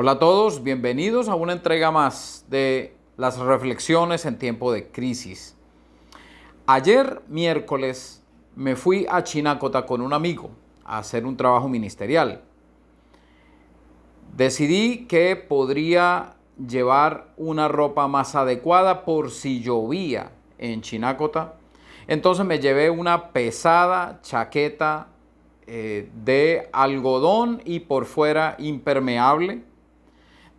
Hola a todos, bienvenidos a una entrega más de las reflexiones en tiempo de crisis. Ayer miércoles me fui a Chinácota con un amigo a hacer un trabajo ministerial. Decidí que podría llevar una ropa más adecuada por si llovía en Chinácota. Entonces me llevé una pesada chaqueta de algodón y por fuera impermeable.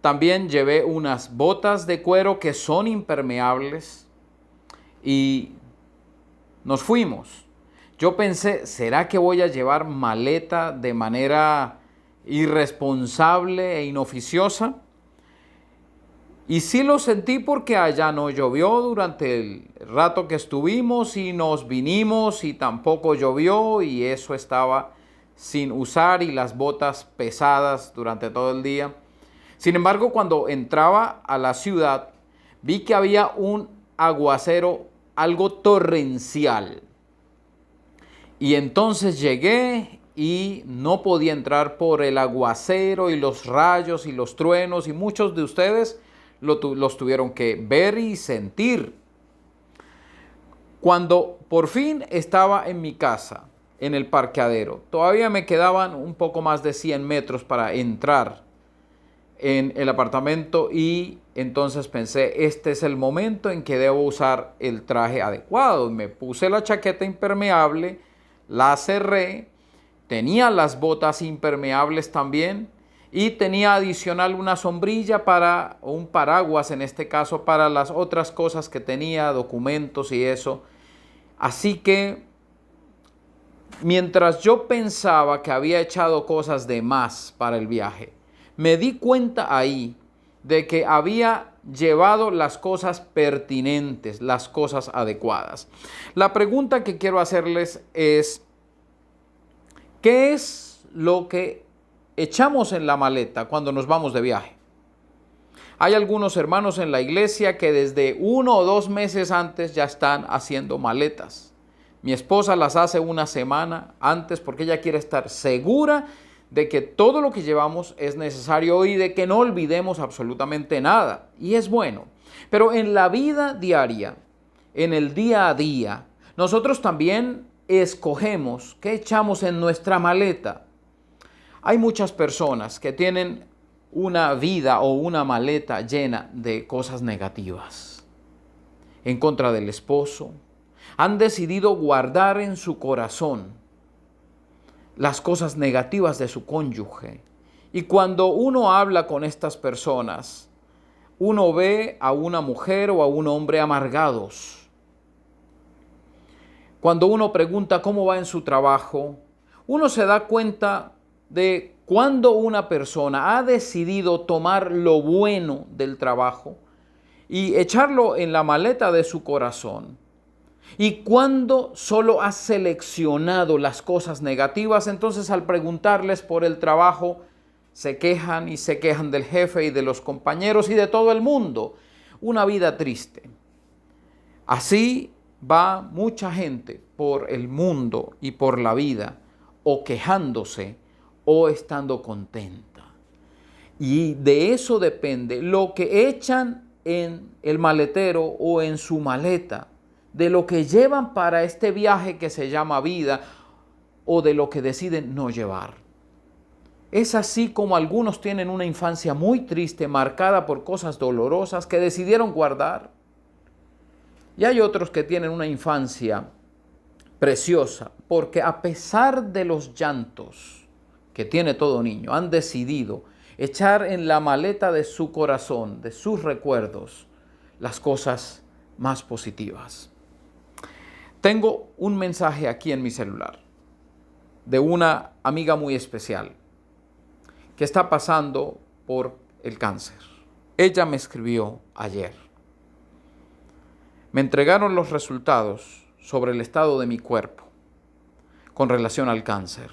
También llevé unas botas de cuero que son impermeables y nos fuimos. Yo pensé, ¿será que voy a llevar maleta de manera irresponsable e inoficiosa? Y sí lo sentí porque allá no llovió durante el rato que estuvimos y nos vinimos y tampoco llovió y eso estaba sin usar y las botas pesadas durante todo el día. Sin embargo, cuando entraba a la ciudad, vi que había un aguacero algo torrencial. Y entonces llegué y no podía entrar por el aguacero y los rayos y los truenos, y muchos de ustedes los tuvieron que ver y sentir. Cuando por fin estaba en mi casa, en el parqueadero, todavía me quedaban un poco más de 100 metros para entrar en el apartamento y entonces pensé, este es el momento en que debo usar el traje adecuado. Me puse la chaqueta impermeable, la cerré, tenía las botas impermeables también y tenía adicional una sombrilla o un paraguas en este caso para las otras cosas que tenía, documentos y eso. Así que mientras yo pensaba que había echado cosas de más para el viaje, me di cuenta ahí de que había llevado las cosas pertinentes, las cosas adecuadas. La pregunta que quiero hacerles es, ¿qué es lo que echamos en la maleta cuando nos vamos de viaje? Hay algunos hermanos en la iglesia que desde 1 o 2 meses antes ya están haciendo maletas. Mi esposa las hace una semana antes porque ella quiere estar segura de que todo lo que llevamos es necesario y de que no olvidemos absolutamente nada. Y es bueno. Pero en la vida diaria, en el día a día, nosotros también escogemos qué echamos en nuestra maleta. Hay muchas personas que tienen una vida o una maleta llena de cosas negativas. En contra del esposo, han decidido guardar en su corazón las cosas negativas de su cónyuge. Y cuando uno habla con estas personas, uno ve a una mujer o a un hombre amargados. Cuando uno pregunta cómo va en su trabajo, uno se da cuenta de cuando una persona ha decidido tomar lo bueno del trabajo y echarlo en la maleta de su corazón. Y cuando solo has seleccionado las cosas negativas, entonces al preguntarles por el trabajo, se quejan y se quejan del jefe y de los compañeros y de todo el mundo. Una vida triste. Así va mucha gente por el mundo y por la vida, o quejándose o estando contenta. Y de eso depende lo que echan en el maletero o en su maleta, de lo que llevan para este viaje que se llama vida o de lo que deciden no llevar. Es así como algunos tienen una infancia muy triste, marcada por cosas dolorosas que decidieron guardar. Y hay otros que tienen una infancia preciosa, porque a pesar de los llantos que tiene todo niño, han decidido echar en la maleta de su corazón, de sus recuerdos, las cosas más positivas. Tengo un mensaje aquí en mi celular de una amiga muy especial que está pasando por el cáncer. Ella me escribió ayer. Me entregaron los resultados sobre el estado de mi cuerpo con relación al cáncer.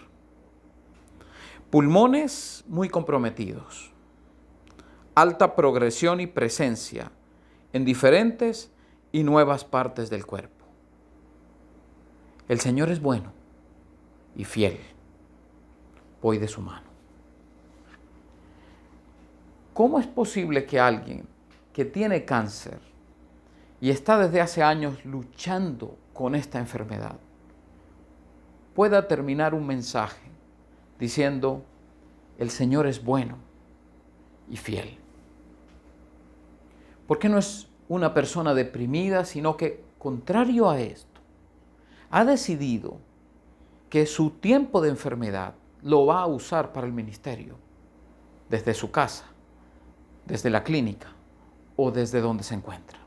Pulmones muy comprometidos, alta progresión y presencia en diferentes y nuevas partes del cuerpo. El Señor es bueno y fiel. Voy de su mano. ¿cómo es posible que alguien que tiene cáncer y está desde hace años luchando con esta enfermedad pueda terminar un mensaje diciendo, el Señor es bueno y fiel? ¿Por qué no es una persona deprimida, sino que, contrario a esto, ha decidido que su tiempo de enfermedad lo va a usar para el ministerio, desde su casa, desde la clínica o desde donde se encuentra?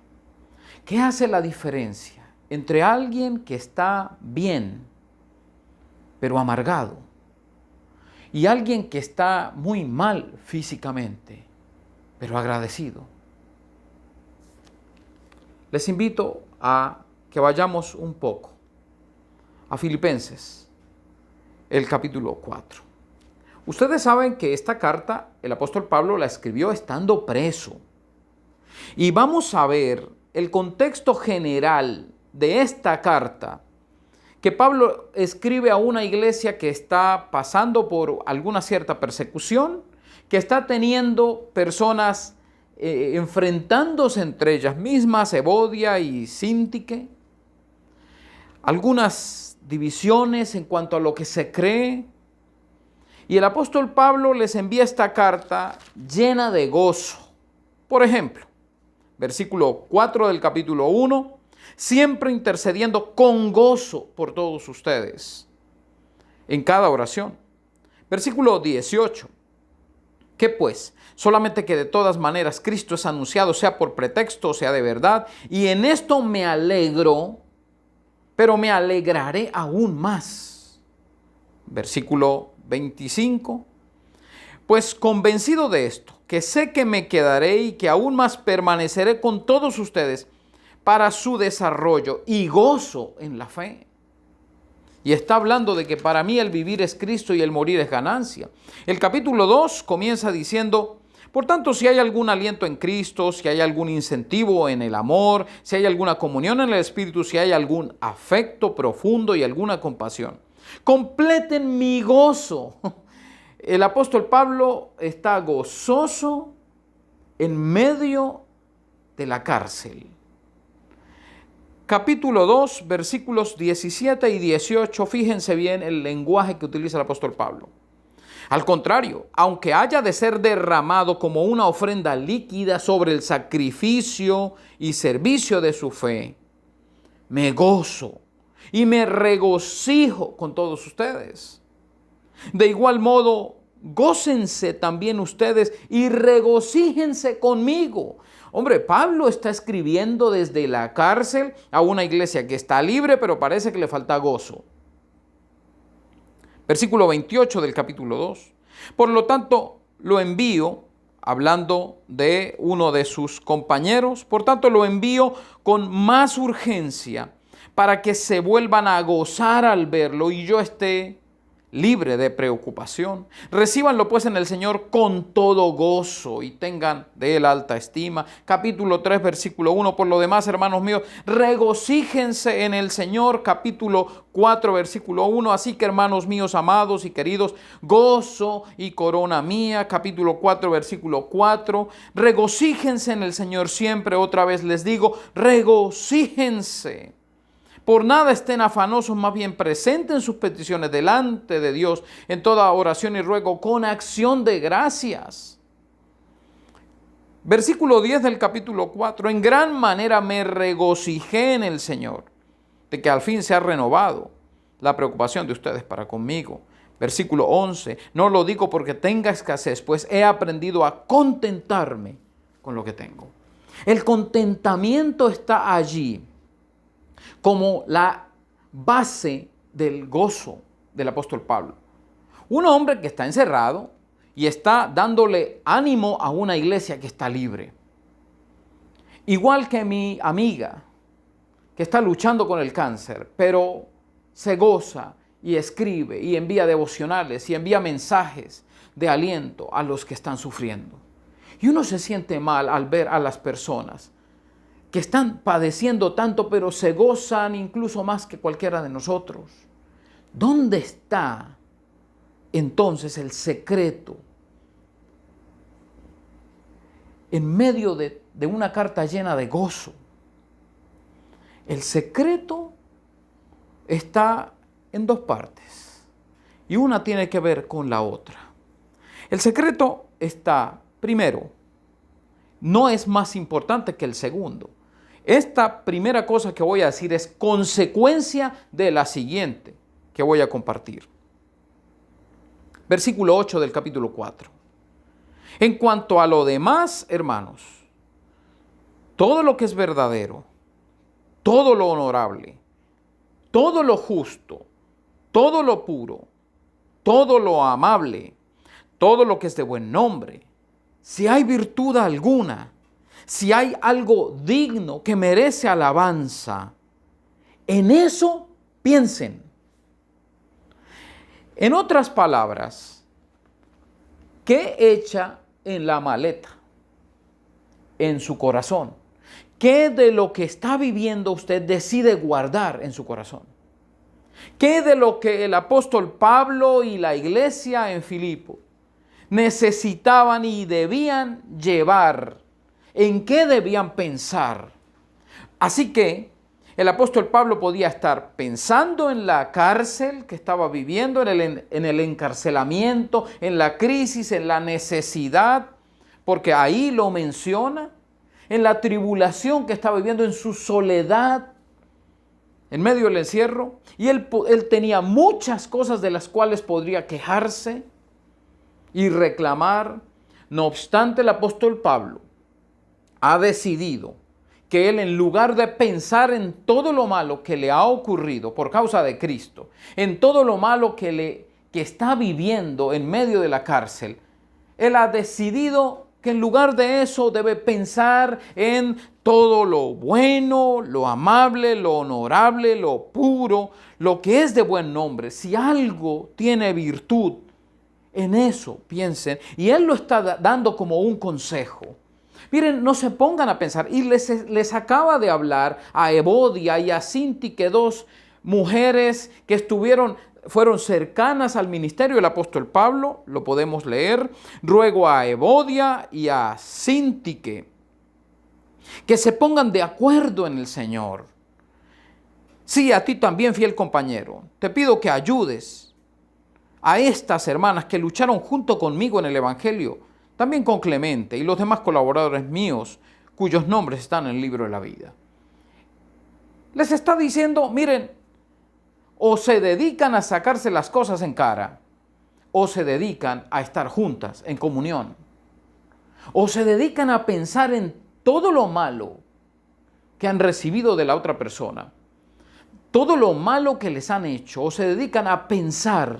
¿Qué hace la diferencia entre alguien que está bien, pero amargado, y alguien que está muy mal físicamente, pero agradecido? Les invito a que vayamos un poco a Filipenses, el capítulo 4. Ustedes saben que esta carta el apóstol Pablo la escribió estando preso. Y vamos a ver el contexto general de esta carta que Pablo escribe a una iglesia que está pasando por alguna cierta persecución, que está teniendo personas enfrentándose entre ellas mismas, Evodia y Síntique, algunas divisiones en cuanto a lo que se cree. Y el apóstol Pablo les envía esta carta llena de gozo. Por ejemplo, versículo 4 del capítulo 1, siempre intercediendo con gozo por todos ustedes en cada oración. Versículo 18, ¿qué pues? Solamente que de todas maneras Cristo es anunciado, sea por pretexto o sea de verdad, y en esto me alegro, pero me alegraré aún más. Versículo 25, pues convencido de esto, que sé que me quedaré y que aún más permaneceré con todos ustedes para su desarrollo y gozo en la fe. Y está hablando de que para mí el vivir es Cristo y el morir es ganancia. El capítulo 2 comienza diciendo, por tanto, si hay algún aliento en Cristo, si hay algún incentivo en el amor, si hay alguna comunión en el Espíritu, si hay algún afecto profundo y alguna compasión, completen mi gozo. El apóstol Pablo está gozoso en medio de la cárcel. Capítulo 2, versículos 17 y 18, fíjense bien el lenguaje que utiliza el apóstol Pablo. Al contrario, aunque haya de ser derramado como una ofrenda líquida sobre el sacrificio y servicio de su fe, me gozo y me regocijo con todos ustedes. De igual modo, gócense también ustedes y regocíjense conmigo. Hombre, Pablo está escribiendo desde la cárcel a una iglesia que está libre, pero parece que le falta gozo. Versículo 28 del capítulo 2. Por lo tanto, lo envío, hablando de uno de sus compañeros, por tanto lo envío con más urgencia para que se vuelvan a gozar al verlo y yo esté libre de preocupación. Recíbanlo pues en el Señor con todo gozo y tengan de él alta estima. Capítulo 3, versículo 1. Por lo demás, hermanos míos, regocíjense en el Señor. Capítulo 4, versículo 1. Así que, hermanos míos, amados y queridos, gozo y corona mía. Capítulo 4, versículo 4. Regocíjense en el Señor siempre. Otra vez les digo, regocíjense. Por nada estén afanosos, más bien presenten sus peticiones delante de Dios en toda oración y ruego con acción de gracias. Versículo 10 del capítulo 4. En gran manera me regocijé en el Señor, de que al fin se ha renovado la preocupación de ustedes para conmigo. Versículo 11. No lo digo porque tenga escasez, pues he aprendido a contentarme con lo que tengo. El contentamiento está allí como la base del gozo del apóstol Pablo. Un hombre que está encerrado y está dándole ánimo a una iglesia que está libre. Igual que mi amiga que está luchando con el cáncer, pero se goza y escribe y envía devocionales y envía mensajes de aliento a los que están sufriendo. Y uno se siente mal al ver a las personas que están padeciendo tanto, pero se gozan incluso más que cualquiera de nosotros. ¿Dónde está entonces el secreto en medio de una carta llena de gozo. El secreto está en dos partes y una tiene que ver con la otra. El secreto está, primero, no es más importante que el segundo. Esta primera cosa que voy a decir es consecuencia de la siguiente que voy a compartir. Versículo 8 del capítulo 4. En cuanto a lo demás, hermanos, todo lo que es verdadero, todo lo honorable, todo lo justo, todo lo puro, todo lo amable, todo lo que es de buen nombre, si hay virtud alguna, si hay algo digno que merece alabanza, en eso piensen. En otras palabras, ¿qué echa en la maleta? En su corazón. ¿Qué de lo que está viviendo usted decide guardar en su corazón? ¿Qué de lo que el apóstol Pablo y la iglesia en Filipo necesitaban y debían llevar? ¿En qué debían pensar? Así que el apóstol Pablo podía estar pensando en la cárcel que estaba viviendo, en el encarcelamiento, en la crisis, en la necesidad, porque ahí lo menciona, en la tribulación que estaba viviendo, en su soledad, en medio del encierro. Y él tenía muchas cosas de las cuales podría quejarse y reclamar. No obstante, el apóstol Pablo ha decidido que él, en lugar de pensar en todo lo malo que le ha ocurrido por causa de Cristo, en todo lo malo que está viviendo en medio de la cárcel, él ha decidido que en lugar de eso debe pensar en todo lo bueno, lo amable, lo honorable, lo puro, lo que es de buen nombre. Si algo tiene virtud, en eso piensen. Y él lo está dando como un consejo. Miren, no se pongan a pensar. Y les acaba de hablar a Evodia y a Síntique, dos mujeres que fueron cercanas al ministerio del apóstol Pablo, lo podemos leer. Ruego a Evodia y a Síntique que se pongan de acuerdo en el Señor. Sí, a ti también, fiel compañero, te pido que ayudes a estas hermanas que lucharon junto conmigo en el Evangelio, también con Clemente y los demás colaboradores míos, cuyos nombres están en el libro de la vida. Les está diciendo, miren, o se dedican a sacarse las cosas en cara, o se dedican a estar juntas en comunión, o se dedican a pensar en todo lo malo que han recibido de la otra persona, todo lo malo que les han hecho, o se dedican a pensar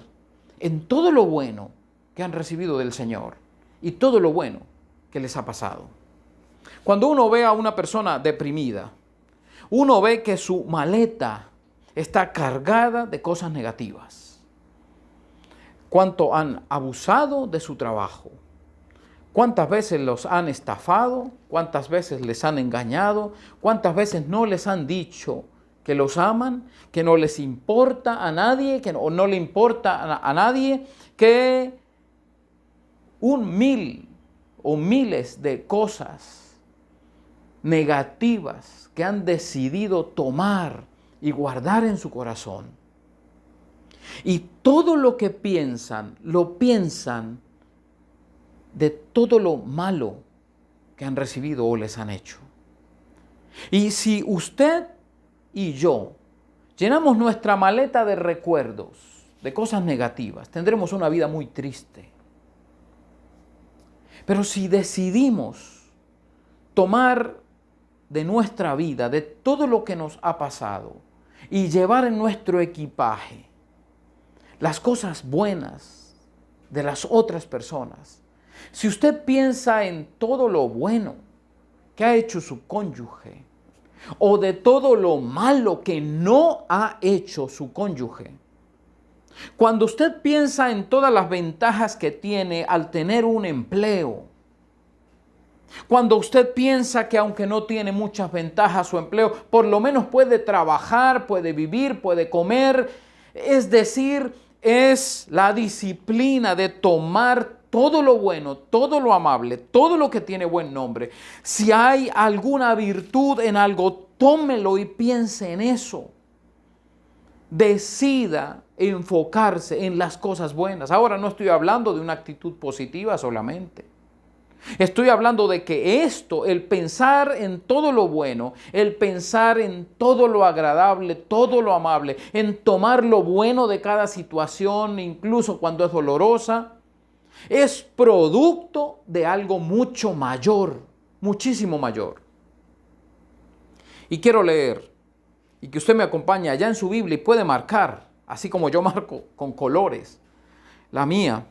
en todo lo bueno que han recibido del Señor y todo lo bueno que les ha pasado. Cuando uno ve a una persona deprimida, uno ve que su maleta está cargada de cosas negativas. Cuánto han abusado de su trabajo, cuántas veces los han estafado, cuántas veces les han engañado, cuántas veces no les han dicho que los aman, que no les importa a nadie, que no le importa a nadie, que miles de cosas negativas que han decidido tomar y guardar en su corazón. Y todo lo que piensan, lo piensan de todo lo malo que han recibido o les han hecho. Y si usted y yo llenamos nuestra maleta de recuerdos, de cosas negativas, tendremos una vida muy triste. Pero si decidimos tomar de nuestra vida, de todo lo que nos ha pasado, y llevar en nuestro equipaje las cosas buenas de las otras personas, si usted piensa en todo lo bueno que ha hecho su cónyuge, o de todo lo malo que no ha hecho su cónyuge, cuando usted piensa en todas las ventajas que tiene al tener un empleo, cuando usted piensa que aunque no tiene muchas ventajas su empleo, por lo menos puede trabajar, puede vivir, puede comer, es decir, es la disciplina de tomar todo lo bueno, todo lo amable, todo lo que tiene buen nombre, si hay alguna virtud en algo, tómelo y piense en eso. Decida enfocarse en las cosas buenas. Ahora no estoy hablando de una actitud positiva solamente. Estoy hablando de que esto, el pensar en todo lo bueno, el pensar en todo lo agradable, todo lo amable, en tomar lo bueno de cada situación, incluso cuando es dolorosa, es producto de algo mucho mayor, muchísimo mayor. Y quiero leer, y que usted me acompañe allá en su Biblia y puede marcar, así como yo marco con colores, la mía.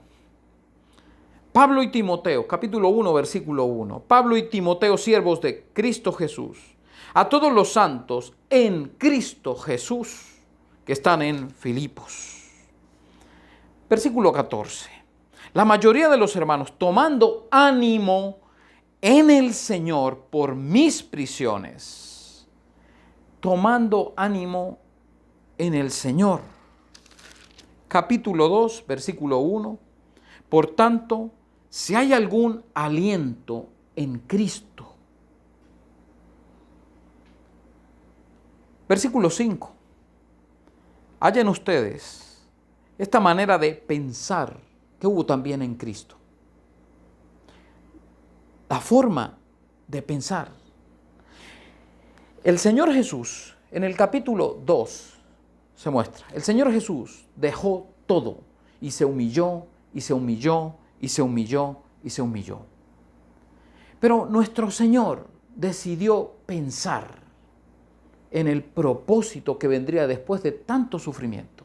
Pablo y Timoteo, capítulo 1, versículo 1. Pablo y Timoteo, siervos de Cristo Jesús, a todos los santos en Cristo Jesús, que están en Filipos. Versículo 14. La mayoría de los hermanos, tomando ánimo en el Señor por mis prisiones. Tomando ánimo en el Señor. Capítulo 2, versículo 1. Por tanto, si hay algún aliento en Cristo. Versículo 5. Hallen ustedes esta manera de pensar que hubo también en Cristo. La forma de pensar. El Señor Jesús, en el capítulo 2, se muestra. El Señor Jesús dejó todo y se humilló, y se humilló, y se humilló, y se humilló. Pero nuestro Señor decidió pensar en el propósito que vendría después de tanto sufrimiento,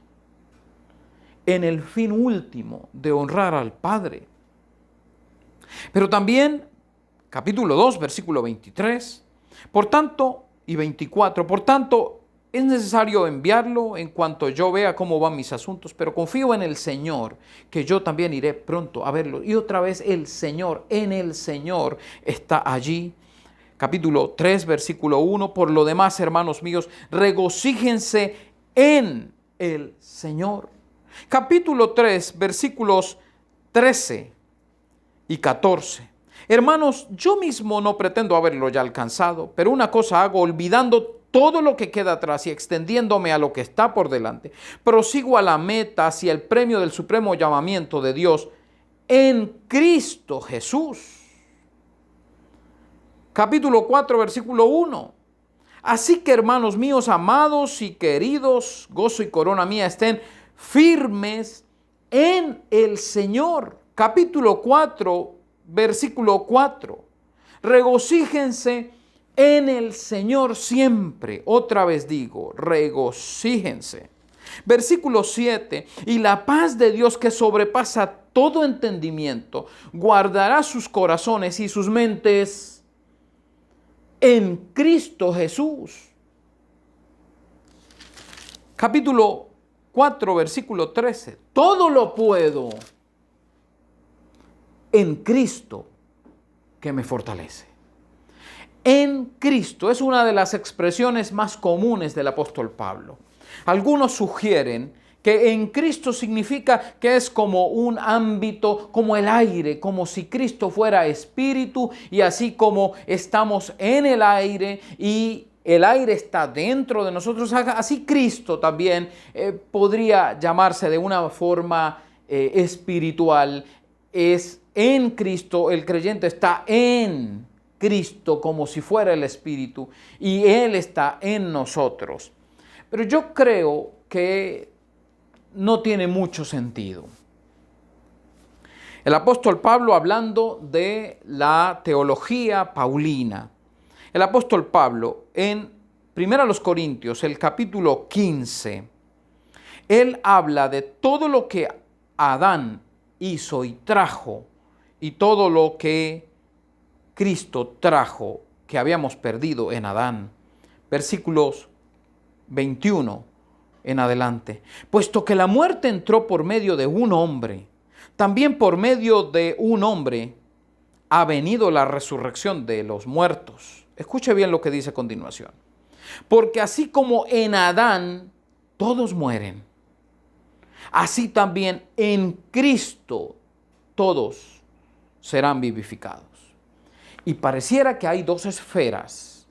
en el fin último de honrar al Padre. Pero también, capítulo 2, versículo 23, por tanto, y 24, por tanto, es necesario enviarlo en cuanto yo vea cómo van mis asuntos, pero confío en el Señor, que yo también iré pronto a verlo. Y otra vez el Señor, en el Señor está allí. Capítulo 3, versículo 1, por lo demás, hermanos míos, regocíjense en el Señor. Capítulo 3, versículos 13 y 14. Hermanos, yo mismo no pretendo haberlo ya alcanzado, pero una cosa hago, olvidando todo lo que queda atrás y extendiéndome a lo que está por delante, prosigo a la meta hacia el premio del supremo llamamiento de Dios en Cristo Jesús. Capítulo 4, versículo 1. Así que, hermanos míos, amados y queridos, gozo y corona mía, estén firmes en el Señor. Capítulo 4, versículo 4. Regocíjense en el Señor siempre. Otra vez digo, regocíjense. Versículo 7. Y la paz de Dios que sobrepasa todo entendimiento, guardará sus corazones y sus mentes en Cristo Jesús. Capítulo 4, versículo 13. Todo lo puedo en Cristo que me fortalece. En Cristo es una de las expresiones más comunes del apóstol Pablo. Algunos sugieren que en Cristo significa que es como un ámbito, como el aire, como si Cristo fuera espíritu y así como estamos en el aire y el aire está dentro de nosotros, así Cristo también podría llamarse de una forma espiritual. Es en Cristo, el creyente está en Cristo como si fuera el Espíritu y Él está en nosotros. Pero yo creo que no tiene mucho sentido. El apóstol Pablo, hablando de la teología paulina, el apóstol Pablo en 1 Corintios, el capítulo 15, él habla de todo lo que Adán hizo y trajo y todo lo que Cristo trajo que habíamos perdido en Adán. Versículos 21 en adelante. Puesto que la muerte entró por medio de un hombre, también por medio de un hombre ha venido la resurrección de los muertos. Escuche bien lo que dice a continuación. Porque así como en Adán todos mueren, así también en Cristo todos serán vivificados. Y pareciera que hay dos esferas.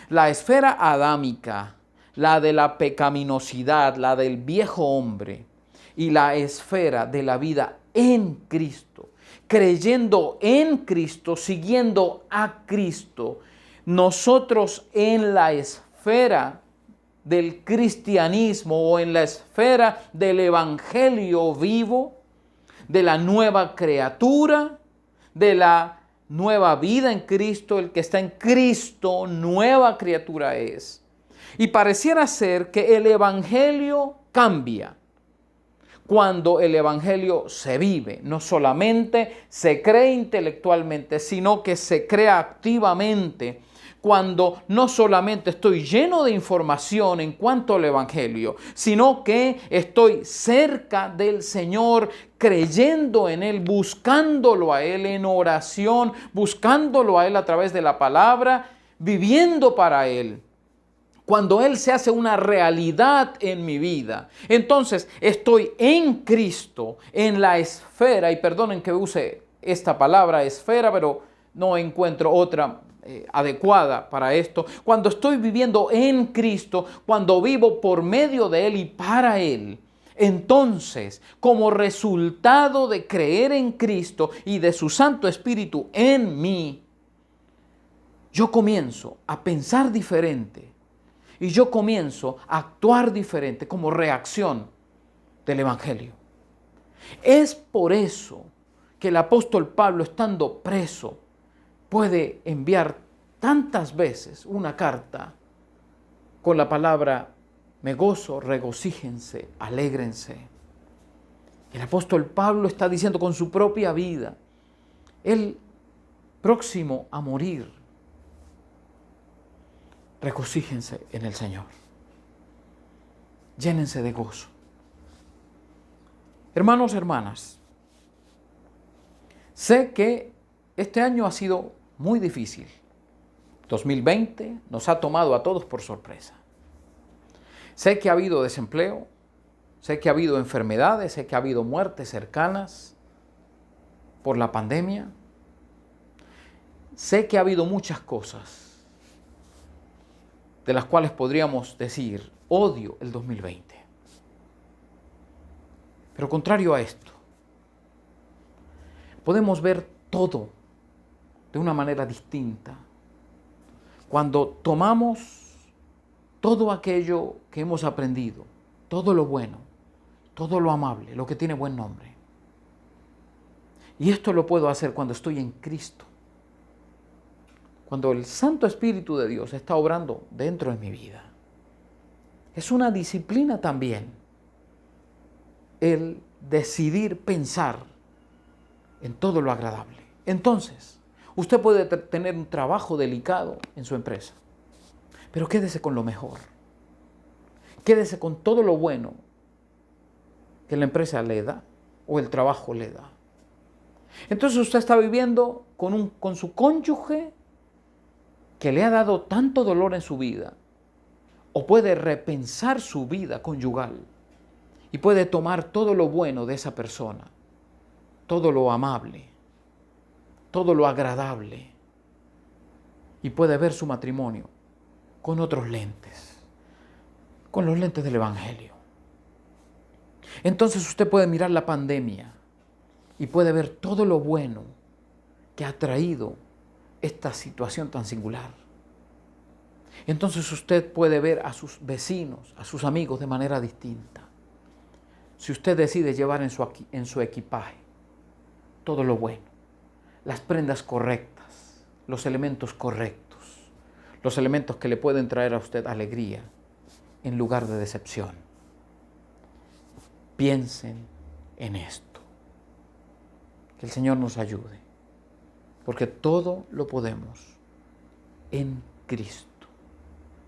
La esfera adámica, la de la pecaminosidad, la del viejo hombre, y la esfera de la vida en Cristo, creyendo en Cristo, siguiendo a Cristo. Nosotros en la esfera del cristianismo o en la esfera del evangelio vivo, de la nueva criatura, de la nueva vida en Cristo, el que está en Cristo, nueva criatura es. Y pareciera ser que el evangelio cambia cuando el evangelio se vive, no solamente se cree intelectualmente, sino que se crea activamente. Cuando no solamente estoy lleno de información en cuanto al evangelio, sino que estoy cerca del Señor, creyendo en Él, buscándolo a Él en oración, buscándolo a Él a través de la palabra, viviendo para Él. Cuando Él se hace una realidad en mi vida, entonces estoy en Cristo, en la esfera, y perdonen que use esta palabra esfera, pero no encuentro otra adecuada para esto. Cuando estoy viviendo en Cristo, cuando vivo por medio de Él y para Él, entonces, como resultado de creer en Cristo y de su Santo Espíritu en mí, yo comienzo a pensar diferente y yo comienzo a actuar diferente como reacción del Evangelio. Es por eso que el apóstol Pablo, estando preso, puede enviar tantas veces una carta con la palabra me gozo, regocíjense, alégrense. El apóstol Pablo está diciendo con su propia vida, él próximo a morir, regocíjense en el Señor. Llénense de gozo. Hermanos, hermanas, sé que este año ha sido muy difícil. 2020 nos ha tomado a todos por sorpresa. Sé que ha habido desempleo, sé que ha habido enfermedades, sé que ha habido muertes cercanas por la pandemia. Sé que ha habido muchas cosas de las cuales podríamos decir, odio el 2020. Pero contrario a esto, podemos ver todo de una manera distinta cuando tomamos todo aquello que hemos aprendido, todo lo bueno, todo lo amable, lo que tiene buen nombre. Y esto lo puedo hacer cuando estoy en Cristo, cuando el Santo Espíritu de Dios está obrando dentro de mi vida. Es una disciplina también el decidir pensar en todo lo agradable. Entonces, usted puede tener un trabajo delicado en su empresa, pero quédese con lo mejor. Quédese con todo lo bueno que la empresa le da o el trabajo le da. Entonces usted está viviendo con su cónyuge que le ha dado tanto dolor en su vida, o puede repensar su vida conyugal y puede tomar todo lo bueno de esa persona, todo lo amable, todo lo agradable, y puede ver su matrimonio con otros lentes, con los lentes del Evangelio. Entonces usted puede mirar la pandemia y puede ver todo lo bueno que ha traído esta situación tan singular. Entonces usted puede ver a sus vecinos, a sus amigos de manera distinta. Si usted decide llevar en su equipaje todo lo bueno, las prendas correctas, los elementos correctos, los elementos que le pueden traer a usted alegría en lugar de decepción. Piensen en esto. Que el Señor nos ayude, porque todo lo podemos en Cristo.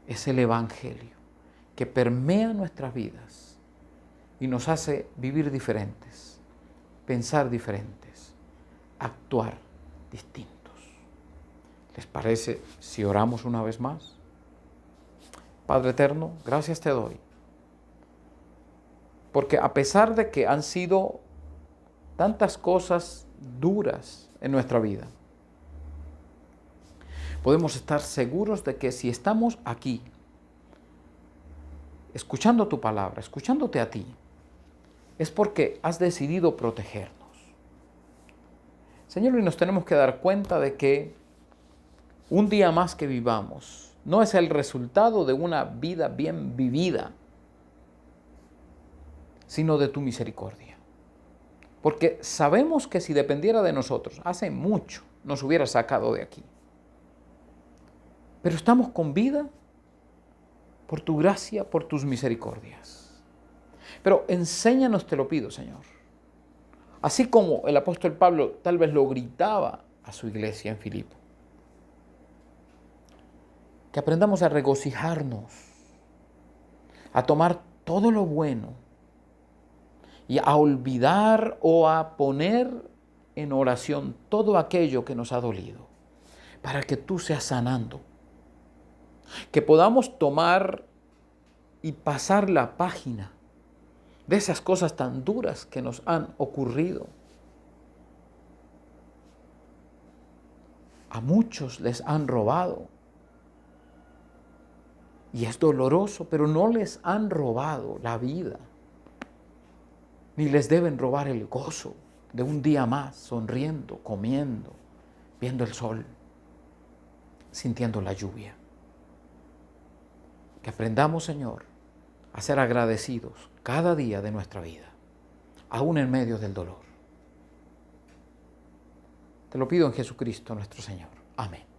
Es el Evangelio que permea nuestras vidas y nos hace vivir diferentes, pensar diferentes, actuar distintos. ¿Les parece si oramos una vez más? Padre eterno, gracias te doy, porque a pesar de que han sido tantas cosas duras en nuestra vida, podemos estar seguros de que si estamos aquí, escuchando tu palabra, escuchándote a ti, es porque has decidido protegernos. Señor, y nos tenemos que dar cuenta de que un día más que vivamos no es el resultado de una vida bien vivida, sino de tu misericordia. Porque sabemos que si dependiera de nosotros, hace mucho nos hubiera sacado de aquí. Pero estamos con vida por tu gracia, por tus misericordias. Pero enséñanos, te lo pido, Señor. Así como el apóstol Pablo tal vez lo gritaba a su iglesia en Filipo. Que aprendamos a regocijarnos, a tomar todo lo bueno y a olvidar o a poner en oración todo aquello que nos ha dolido, para que tú seas sanando. Que podamos tomar y pasar la página de esas cosas tan duras que nos han ocurrido. A muchos les han robado. Y es doloroso, pero no les han robado la vida. Ni les deben robar el gozo de un día más, sonriendo, comiendo, viendo el sol, sintiendo la lluvia. Que aprendamos, Señor, a ser agradecidos cada día de nuestra vida, aún en medio del dolor. Te lo pido en Jesucristo nuestro Señor. Amén.